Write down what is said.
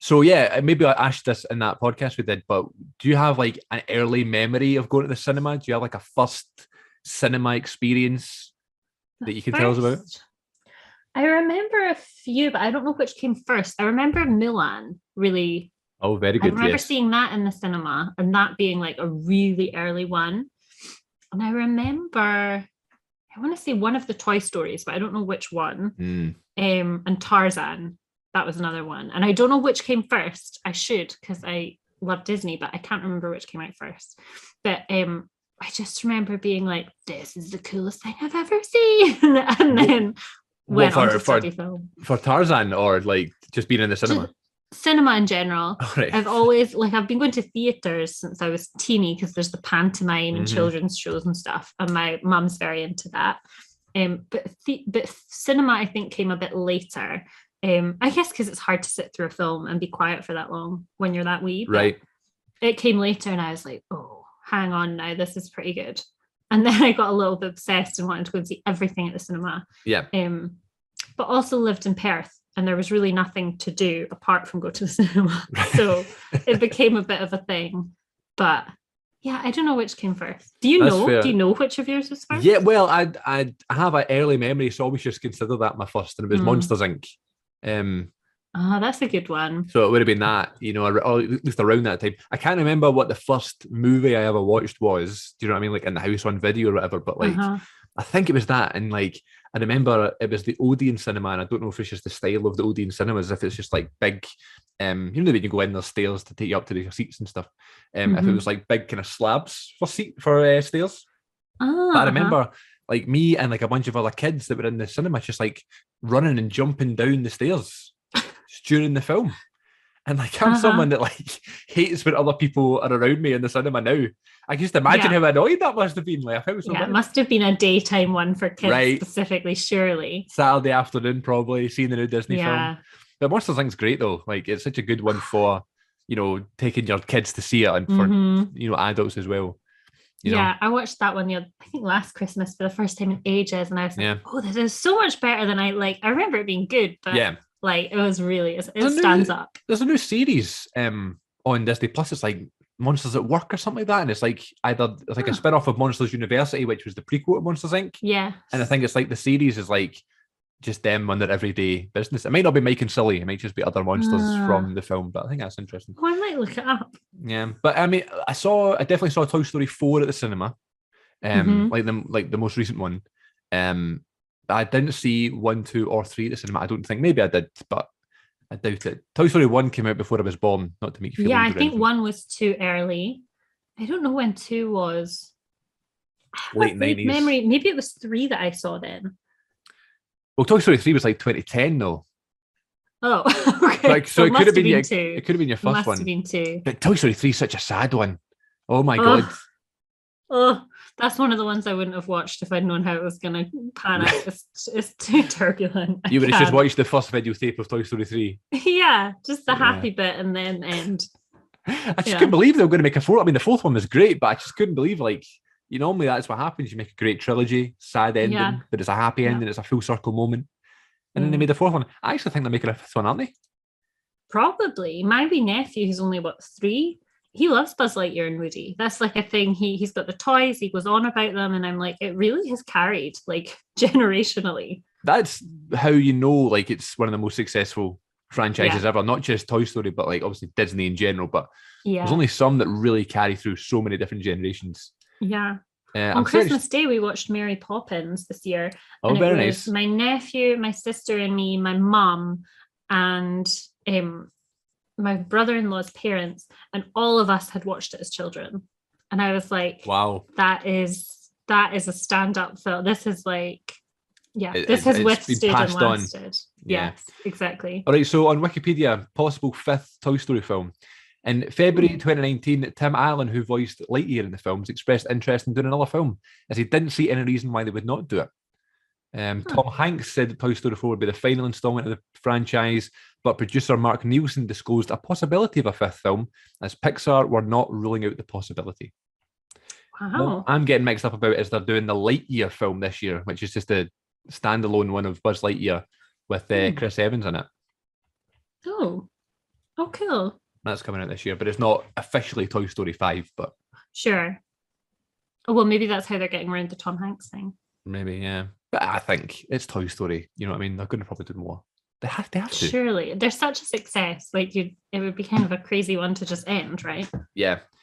So yeah, maybe I asked this in that podcast we did, but do you have like an early memory of going to the cinema? Do you have like a first cinema experience The that you can tell us about? first, I remember a few, but I don't know which came first. I remember Milan really. Oh, very I good. remember Yes. seeing that in the cinema and that being like a really early one. And I remember, I want to say one of the Toy Stories, but I don't know which one. Mm. And Tarzan, that was another one. And I don't know which came first. I should, because I love Disney, but I can't remember which came out first. But I just remember being like, this is the coolest thing I've ever seen. And then What went on to for study film. for Tarzan or like just being in the cinema? Just cinema in general. All right. I've always I've been going to theaters since I was teeny because there's the pantomime and Mm-hmm. children's shows and stuff, and my mum's very into that. But cinema I think came a bit later. I guess because it's hard to sit through a film and be quiet for that long when you're that wee. But Right. it came later, and I was like, oh, hang on now, this is pretty good. And then I got a little bit obsessed and wanted to go and see everything at the cinema. Yeah. But also lived in Perth, and there was really nothing to do apart from go to the cinema. So it became a bit of a thing. But yeah, I don't know which came first. Do you That's know? fair. Do you know which of yours was first? Yeah, well, I have an early memory, so I always just consider that my first, and it was Monsters Inc. Oh, that's a good one. So it would have been that, or at least around that time. I can't remember what the first movie I ever watched was. Do you know what I mean? Like in the house on video or whatever. But like, I think it was that, and like I remember it was the Odeon cinema, and I don't know if it's just the style of the Odeon cinemas, if it's just like big, when you go in, there's stairs to take you up to the seats and stuff. If it was like big kind of slabs for stairs. But I remember like me and like a bunch of other kids that were in the cinema just like running and jumping down the stairs during the film. And like I'm someone that like hates when other people are around me in the cinema now. I can just imagine how annoyed that must have been. Like, it must have been a daytime one for kids specifically, surely. Saturday afternoon, probably, seeing the new Disney film. But Monsters Inc.'s great though. Like it's such a good one for, taking your kids to see it and for adults as well. I watched that one I think last Christmas for the first time in ages, and I was like, oh, this is so much better than I remember it being good, but like it was really it stands up. There's a new series on Disney Plus. It's like Monsters at Work or something like that, and it's like either it's like a spin-off of Monsters University, which was the prequel to Monsters Inc. Yeah, and I think it's like the series is like just them on their everyday business. It might not be Mike and Sully, it might just be other monsters from the film, but I think that's interesting. Oh, I might look it up. Yeah, but I mean, I definitely saw Toy Story 4 at the cinema, like the most recent one. I didn't see 1, 2, or 3 at the cinema. I don't think. Maybe I did, but I doubt it. Toy Story 1 came out before I was born, not to make you feel I think 1 was too early. I don't know when 2 was. Late 90s. Memory. Maybe it was 3 that I saw then. Well, Toy Story 3 was like 2010 though. Oh, okay. Like, so it could have been your 2. It could have been your first one. Must have been 2. But Toy Story 3 is such a sad one. Oh my god. Oh, that's one of the ones I wouldn't have watched if I'd known how it was going to pan out. It's too turbulent. You would have just watched the first videotape of Toy Story 3. Yeah, just the happy bit and then end. I just couldn't believe they were going to make a 4th. I mean, the 4th one was great, but I just couldn't believe, like, normally that's what happens. You make a great trilogy, sad ending, but it's a happy ending, it's a full circle moment. And then they made the 4th one. I actually think they're making a 5th one, aren't they? Probably. My wee nephew, who's only, 3? He loves Buzz Lightyear and Woody. That's like a thing. He's got the toys. He goes on about them. And I'm like, it really has carried, like, generationally. That's how like, it's one of the most successful franchises ever. Not just Toy Story, but, like, obviously Disney in general. But there's only some that really carry through so many different generations. Yeah. On Christmas Day, we watched Mary Poppins this year. Oh, and very it was nice. My nephew, my sister and me, my mum, and my brother-in-law's parents, and all of us had watched it as children. And I was like, wow, that is a stand-up film. This is like, this has withstood and lasted. Yes, exactly. All right, so on Wikipedia, possible 5th Toy Story film. In February 2019, Tim Allen, who voiced Lightyear in the films, expressed interest in doing another film, as he didn't see any reason why they would not do it. Tom Hanks said that Toy Story 4 would be the final installment of the franchise, but producer Mark Nielsen disclosed a possibility of a 5th film, as Pixar were not ruling out the possibility. Wow. What I'm getting mixed up about is they're doing the Lightyear film this year, which is just a standalone one of Buzz Lightyear with Chris Evans in it. Oh. Oh, cool. That's coming out this year, but it's not officially Toy Story 5, but Sure. Oh, well, maybe that's how they're getting around the Tom Hanks thing. maybe, yeah. But I think it's Toy Story. You know what I mean? They're going to probably do more. They have to. Surely. They're such a success. Like it would be kind of a crazy one to just end, right? Yeah.